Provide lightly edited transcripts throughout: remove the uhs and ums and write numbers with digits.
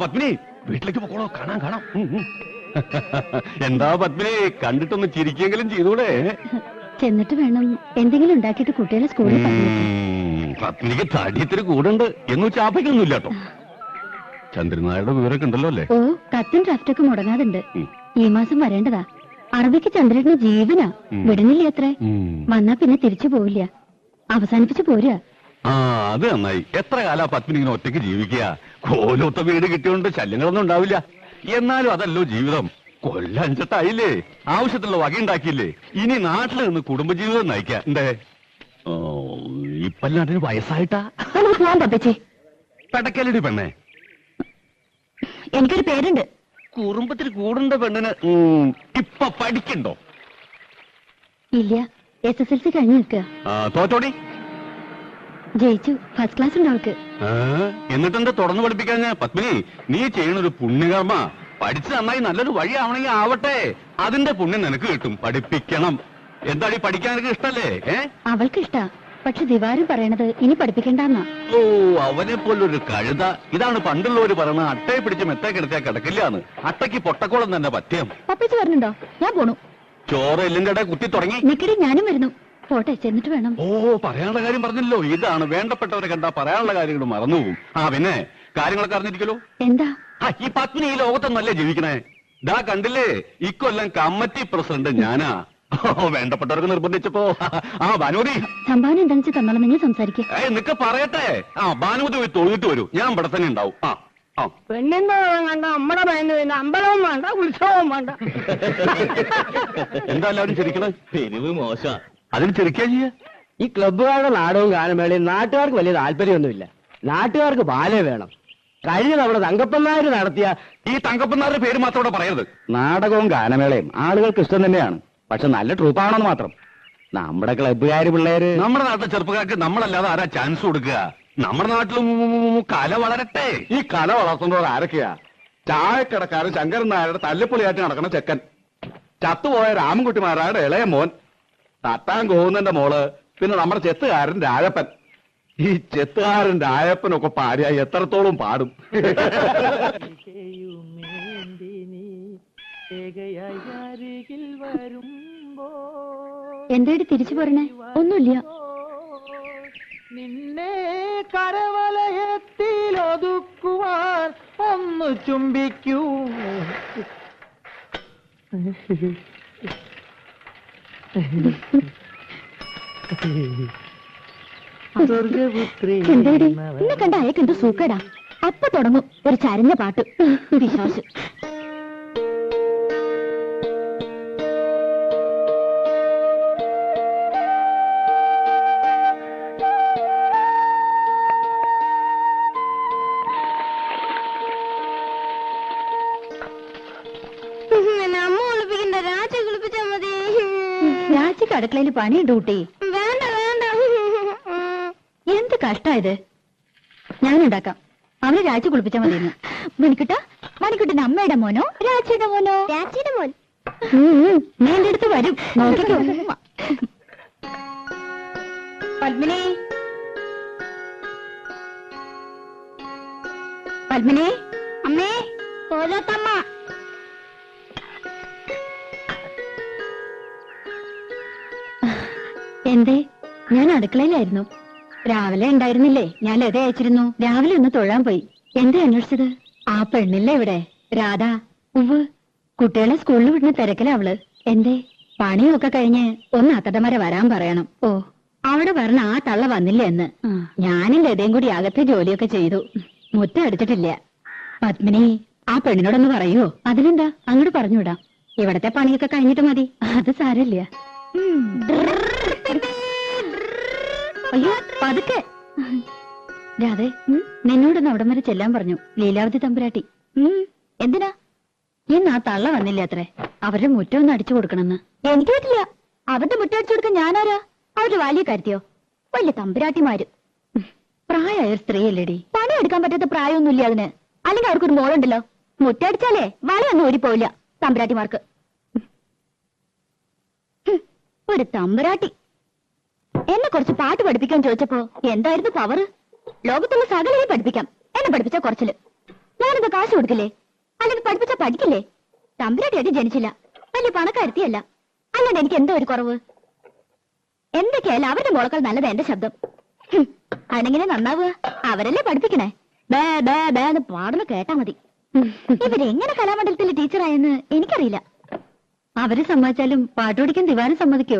പത്മിനി വീട്ടിലേക്ക് പോക്കോളൂ, കാണാം കാണാം. എന്താ പത്മിനി, കണ്ടിട്ടൊന്ന് ചിരിക്കെങ്കിലും ചെയ്തൂടെ? ചെന്നിട്ട് വേണം എന്തെങ്കിലും ഉണ്ടാക്കിയിട്ട് കുട്ടികളെ സ്കൂളിൽ പറഞ്ഞേക്കാൻ. പത്മിനിക്ക് തടിയത്തിന് കൂടുണ്ട് എന്ന് ചാപ്പയ്ക്കൊന്നുമില്ല കേട്ടോ. ചന്ദ്രനായുടെ വിവരമൊക്കെ ഉണ്ടല്ലോ അല്ലേ? ഓ, കത്തും ഡ്രാഫ്റ്റൊക്കെ മുടങ്ങാതുണ്ട്. ഈ മാസം വരേണ്ടതാ. അറബിക്ക് ചന്ദ്രന് ജീവനാ. വിടുന്നില്ല അത്രേ. വന്നാ പിന്നെ തിരിച്ചു പോവില്ല, അവസാനിപ്പിച്ചു പോരാ. ആ, അത് നന്നായി. എത്ര കാലാ പത്മിനി ഇങ്ങനെ ഒറ്റയ്ക്ക് ജീവിക്കുക? കോലൊത്ത വീട് കിട്ടിയോണ്ട് ശല്യങ്ങളൊന്നും ഉണ്ടാവില്ല. എന്നാലും അതല്ലോ ജീവിതം. കൊല്ലഞ്ചട്ടായില്ലേ, ആവശ്യത്തിലുള്ള വകയുണ്ടാക്കിയില്ലേ. ഇനി നാട്ടിൽ നിന്ന് കുടുംബജീവിതം നയിക്കാം. എന്തേ ഇപ്പല്ലാണ്ടിന് വയസ്സായിട്ടാ? നമുക്ക് പോവാൻ പപ്പച്ചേ. പെടക്കലടി പെണ്ണേ, എനിക്കൊരു പേരുണ്ട്. കുറുമ്പത്തിൽ കൂടുണ്ട പെണ്ണിന് ഇപ്പൊ പഠിക്കണ്ടോ? ഇല്ല, SSLC കഴിഞ്ഞു നിൽക്കുക. തോറ്റോടി? ജയിച്ചു, ഫസ്റ്റ് ക്ലാസ് ഉണ്ട് അവൾക്ക്. എന്നിട്ടെന്താ തുടർന്ന് പഠിപ്പിക്കാൻ? പത്മിനി, നീ ചെയ്യണൊരു പുണ്യകർമ്മ. പഠിച്ച് നന്നായി നല്ലൊരു വഴിയാവണമെങ്കിൽ ആവട്ടെ. അതിന്റെ പുണ്യം നിനക്ക് കിട്ടും. പഠിപ്പിക്കണം. എന്താടി, പഠിക്കാൻ എനിക്ക് ഇഷ്ടല്ലേ? അവൾക്ക് ഇഷ്ടാ, പക്ഷെ ദിവാരും പറയണത് ഇനി പഠിപ്പിക്കണ്ടെന്നാ. ഓ, അവനെ പോലൊരു കഴുത. ഇതാണ് പണ്ടുള്ളവര് പറയണ, അട്ടയെ പിടിച്ച് മെത്തേ കിടത്തിയാ കിടക്കില്ലാന്ന്. അട്ടയ്ക്ക് പൊട്ടക്കോളം തന്നെ പത്യം. പപ്പച്ചി പറഞ്ഞിട്ടുണ്ടോ? ഞാൻ പോണു. ചോറ് എല്ലിന്റെ ഇടയിൽ കുത്തി തുടങ്ങി. നിക്കടി, ഞാനും വരുന്നു. പോട്ടെ, ചെന്നിട്ട് വേണം. ഓ, പറയാനുള്ള കാര്യം പറഞ്ഞല്ലോ. ഇതാണ് വേണ്ടപ്പെട്ടവരെ കണ്ടാ പറയാനുള്ള കാര്യങ്ങൾ മറന്നുപോകും. പിന്നെ കാര്യങ്ങളൊക്കെ അറിഞ്ഞിരിക്കലോ. എന്താ? ഈ പത്നി ഈ ലോകത്തൊന്നല്ലേ ജീവിക്കണേ? ദാ കണ്ടില്ലേ, ഇക്കൊല്ലം കമ്മിറ്റി പ്രസിഡന്റ് ഞാനാ. വേണ്ടപ്പെട്ടവർക്ക് നിർബന്ധിച്ചപ്പോ. ഭാനുമതി, സംഭാവന എന്താണെന്ന് വെച്ചാൽ തന്നോളം, നിങ്ങൾ സംസാരിക്കുക. നിക്ക പറയട്ടെ. ഭാനുമതി പോയി തൊഴുതിട്ട് വരൂ, ഞാൻ ഇവിടെ തന്നെ ഉണ്ടാവും. പെണ്ണെന്ന് കണ്ട നമ്മുടെ പിന്നെ അമ്പലവും വേണ്ട, ഉത്സവവും വേണ്ട. എന്താ എല്ലാവരും ചിരിക്കണേ? പിരിവ് മോശ. അതിന് ചിരിക്കാ ചെയ്യ. ഈ ക്ലബ്ബുകാരുടെ നാടകവും ഗാനമേളയും നാട്ടുകാർക്ക് വലിയ താല്പര്യമൊന്നുമില്ല. നാട്ടുകാർക്ക് ബാലേ വേണം. കഴിഞ്ഞ തവണ തങ്കപ്പനാര് നടത്തിയ ഈ തങ്കപ്പനാരുടെ പേര് മാത്രം ഇവിടെ പറയരുത്. നാടകവും ഗാനമേളയും ആളുകൾക്ക് ഇഷ്ടം തന്നെയാണ്, പക്ഷെ നല്ല ട്രൂപ്പാണെന്ന് മാത്രം. നമ്മുടെ ക്ലബ്ബുകാര് പിള്ളേര്, നമ്മുടെ നാട്ടിലെ ചെറുപ്പക്കാർക്ക് നമ്മളല്ലാതെ ആരാ ചാൻസ് കൊടുക്കുക? നമ്മുടെ നാട്ടിലും കല വളരട്ടെ. ഈ കല വളർത്തുന്നവർ ആരൊക്കെയാ? ചായക്കടക്കാരൻ ശങ്കരൻ നായരുടെ തല്ലിപ്പൊളിയായിട്ട് നടക്കുന്ന ചെക്കൻ, ചത്തുപോയ രാമൻകുട്ടിമാരായുടെ ഇളയ മോൻ, തട്ടാൻ കോവുന്നന്റെ മോള്, പിന്നെ നമ്മുടെ ചെത്തുകാരൻ രാജപ്പൻ. ഈ ചെത്തുകാരൻ രാജപ്പനൊക്കെ പാടിയ എത്രത്തോളം പാടും. എന്തായിട്ട് തിരിച്ചു പറഞ്ഞേ? ഒന്നുമില്ല. നിന്നെ കരവലയത്തിൽ ഒതുക്കുവാൻ ഒന്ന് ചുംബിക്കൂ. എന്താടി എന്നെ കണ്ട അയക്ക് എന്ത് സൂക്കേടാ? അപ്പൊ തുടങ്ങും ഒരു ചരഞ്ഞ പാട്ട്. വിശ്വാസം. രാജിക്ക് അടുക്കളയിൽ പണി ഡ്യൂട്ടി. എന്ത് കഷ്ടായത്? ഞാനുണ്ടാക്കാം. അവന് രാജി കുളിപ്പിച്ചാൽ മതിയെന്ന്. മണിക്കുട്ടൻ അമ്മയുടെ മോനോ രാജിയുടെ മോനോ? രാജിയുടെ മോൻ. നീ എന്റെ അടുത്ത് വരും, നോക്കിക്കോ. പത്മിനി, പത്മിനി, അമ്മേ, കോലത്തമ്മ. എന്തേ? ഞാൻ അടുക്കളയിലായിരുന്നു. രാവിലെ ഉണ്ടായിരുന്നില്ലേ? ഞാൻ ലത അയച്ചിരുന്നു. രാവിലെ ഒന്ന് തൊഴാൻ പോയി. എന്തേ അന്വേഷിച്ചത്? ആ പെണ്ണില്ലേ ഇവിടെ, രാധ. ഉവ്, കുട്ടികളെ സ്കൂളിൽ വിടുന്ന തിരക്കില അവള്. എന്തേ? പണിയൊക്കെ കഴിഞ്ഞ് ഒന്ന് അത്തടമര വരാൻ പറയണം. ഓ, അവിടെ പറഞ്ഞ ആ തള്ള വന്നില്ല എന്ന്. ഞാനും ലതയും കൂടി അകത്തെ ജോലിയൊക്കെ ചെയ്തു. മുറ്റം അടിച്ചിട്ടില്ല. പത്മിനി, ആ പെണ്ണിനോടൊന്ന് പറയുവോ? അതിനെന്താ, അങ്ങോട്ട് പറഞ്ഞുവിടാം. ഇവിടത്തെ പണിയൊക്കെ കഴിഞ്ഞിട്ട് മതി. അത് സാരമില്ല. അയ്യോ, പതുക്കെ. രാധേ, നിന്നോടൊന്ന് അവിടം വരെ ചെല്ലാൻ പറഞ്ഞു ലീലാവതി തമ്പുരാട്ടി. എന്തിനാ? ഇന്ന് ആ തള്ള വന്നില്ല അത്രേ. അവരുടെ മുറ്റം ഒന്ന് അടിച്ചു കൊടുക്കണമെന്ന്. എനിക്ക് പറ്റില്ല. അവരുടെ മുറ്റം അടിച്ചു കൊടുക്കാൻ ഞാനാരാ? അവരുടെ വലിയ കാര്യത്തിയോ? വലിയ തമ്പുരാട്ടിമാര്. പ്രായമായ ഒരു സ്ത്രീയല്ലേടി. പണിയെടുക്കാൻ പറ്റാത്ത പ്രായമൊന്നുമില്ല അതിന്. അല്ലെങ്കിൽ അവർക്കൊരു മോളുണ്ടല്ലോ. മുറ്റടിച്ചാലേ വളയൊന്നും ഊരിപ്പോവില്ല തമ്പുരാട്ടിമാർക്ക്. ഒരു തമ്പുരാട്ടി എന്നെ കുറച്ച് പാട്ട് പഠിപ്പിക്കാൻ ചോദിച്ചപ്പോ എന്തായിരുന്നു പവർ? ലോകത്തുള്ള സകലയെ പഠിപ്പിക്കാം, എന്നെ പഠിപ്പിച്ച കുറച്ചില്. ഞാനെന്താ കാശ് കൊടുക്കില്ലേ? അല്ലെങ്കിൽ പഠിപ്പിച്ച പഠിക്കില്ലേ? തമ്പുരാട്ടിയായിട്ട് ജനിച്ചില്ല, വലിയ പണക്കാരുത്തിയല്ല. അല്ലാണ്ട് എനിക്ക് എന്തോ ഒരു കുറവ്. എന്തൊക്കെയായാലും അവരുടെ മോളക്കാൾ നല്ലത് എന്റെ ശബ്ദം. അതെങ്ങനെ നന്നാവുക? അവരല്ലേ പഠിപ്പിക്കണേ. ബേ ബേ ബേ എന്ന് പാടുന്ന കേട്ടാ മതി. ഇവരെങ്ങനെ കലാമണ്ഡലത്തിലെ ടീച്ചറായെന്ന് എനിക്കറിയില്ല. അവര് സമ്മതിച്ചാലും പാട്ടുപഠിക്കാൻ ദിവാനം സമ്മതിക്കോ?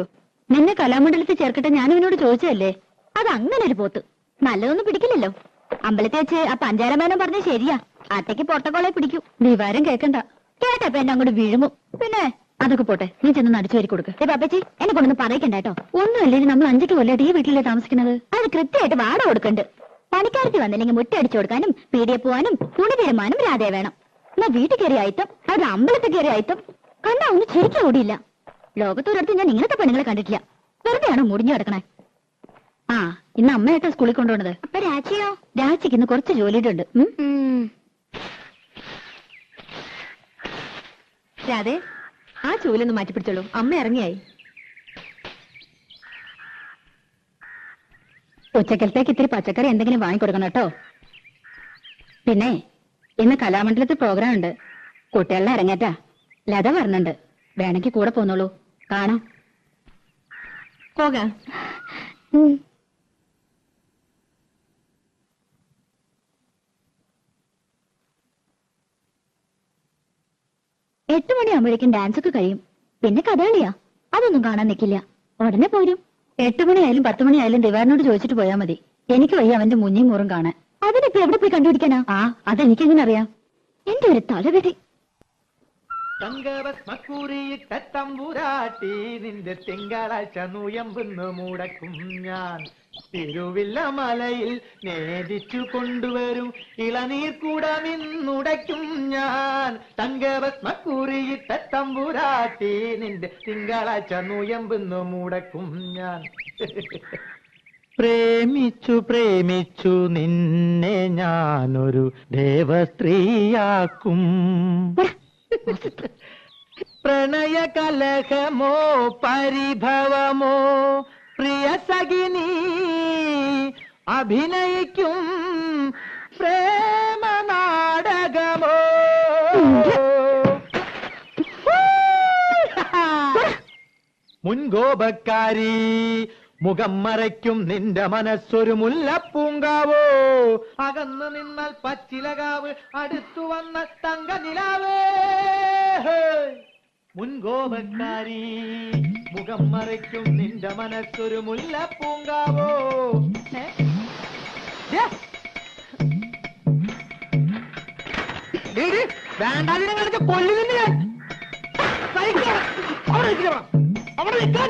നിന്നെ കലാമണ്ഡലത്തിൽ ചേർക്കട്ടെ ഞാൻ ഇവനോട് ചോദിച്ചതല്ലേ. അത് അങ്ങനെ ഒരു പോത്ത് നല്ലതൊന്നും പിടിക്കില്ലല്ലോ. അമ്പലത്തിൽ വെച്ച് ആ പഞ്ചാരമേനം പറഞ്ഞ ശരിയാ, അട്ടയ്ക്ക് പൊട്ടക്കോളെ പിടിക്കൂ. ദിവാരം കേക്കണ്ട, കേട്ടപ്പോ എന്നെ അങ്ങോട്ട് വീഴുമോ. പിന്നെ അതൊക്കെ പോട്ടെ, നീ ചെന്ന് നടിച്ചു വരി കൊടുക്ക്. പാപ്പച്ചി എന്നെ കൊണ്ടൊന്ന് പറയിക്കണ്ട കേട്ടോ. ഒന്നുമല്ലേ, നമ്മൾ 5 കൊല്ലമായിട്ട് ഈ വീട്ടിലേ താമസിക്കുന്നത്. അത് കൃത്യമായിട്ട് വാട കൊടുക്കണ്ട്. പണിക്കാരത്തി വന്നില്ലെങ്കിൽ മുറ്റടിച്ചു കൊടുക്കാനും പീടിയെ പോവാനും തുണി തീരുമാനം രാധേ വേണം. എന്നാ വീട്ടിൽ കയറി ആയിത്തം, അത് അമ്പലത്തിൽ കയറി ആയിത്തം കണ്ടാ ഒന്നും ശരിക്കും ഓടിയില്ല. ലോകത്തൊരിടത്ത് ഞാൻ ഇങ്ങനത്തെ പെണ്ണുങ്ങളെ കണ്ടിട്ടില്ല. വെറുതെയാണോ മുടിഞ്ഞു കിടക്കണേ? ആ, ഇന്ന് അമ്മയായിട്ടാ സ്കൂളിൽ കൊണ്ടുപോണത്. അപ്പൊ രാജിയോ? രാജിക്ക് ഇന്ന് കുറച്ച് ജോലിയുടെ ഉണ്ട്. രാധേ, ആ ചൂലൊന്ന് മാറ്റിപ്പിടിച്ചോളൂ, അമ്മ ഇറങ്ങിയായി. ഉച്ചക്കലത്തേക്ക് ഇത്തിരി പച്ചക്കറി എന്തെങ്കിലും വാങ്ങിക്കൊടുക്കണം കേട്ടോ. പിന്നെ ഇന്ന് കലാമണ്ഡലത്തിൽ പ്രോഗ്രാം ഉണ്ട്. കുട്ടികളുടെ ഇറങ്ങേറ്റാ. ലത പറഞ്ഞുണ്ട്, വേണമെങ്കിൽ കൂടെ പോന്നോളൂ, കാണാം. പോകാം. 8 മണിയാകുമ്പോഴേക്കും ഡാൻസ് ഒക്കെ കഴിയും. പിന്നെ കഥകളിയാ, അതൊന്നും കാണാൻ നിൽക്കില്ല, ഉടനെ പോരും. 8 മണിയായാലും 10 മണിയായാലും ദിവാരനോട് ചോദിച്ചിട്ട് പോയാൽ മതി. എനിക്ക് വയ്യ അവന്റെ മുഞ്ഞിയും മൂറും കാണാൻ. അതിനിപ്പോ എവിടെ പോയി കണ്ടുപിടിക്കാനാ? ആ, അതെനിക്കെങ്ങനെ അറിയാം. എന്റെ ഒരു തലവെടി. തങ്കഭസ്മക്കുറിയിട്ട തമ്പുരാട്ടി നിന്റെ തിങ്കളാഴ്ച നുയമ്പെന്ന് മുടക്കും ഞാൻ. തിരുവില്ല മലയിൽ നേദിച്ചു കൊണ്ടുവരും ഇളനീർ കൂടമിന്നുടയ്ക്കും ഞാൻ. തങ്കഭസ്മക്കുറിയിട്ട തമ്പുരാട്ടി നിന്റെ തിങ്കളാഴ്ച നുയമ്പെന്ന് മുടക്കും ഞാൻ. പ്രേമിച്ചു പ്രേമിച്ചു നിന്നെ ഞാനൊരു ദേവസ്ത്രീയാക്കും. പ്രണയ കലഹമോ പരിഭവമോ പ്രിയ സഖിനി അഭിനയിക്കും പ്രേമ നാടകമോ. മുൻകോപക്കാരി മുഖം മറയ്ക്കും നിന്റെ മനസ്സൊരു മുല്ലപ്പൂങ്കാവോ. അകന്നു നിന്നാൽ പച്ചിലകാവ്, അടുത്തു വന്നാൽ തങ്ക നിലാവേ. മുൻകോപക്കാരി മുഖം മറയ്ക്കും നിന്റെ മനസ്സൊരു മുല്ലപ്പൂങ്കാവോ. വേണ്ടാതിനെ കളിച്ച് കൊല്ലുന്നില്ല ഞാൻ. അവിടെ നിൽക്കാൻ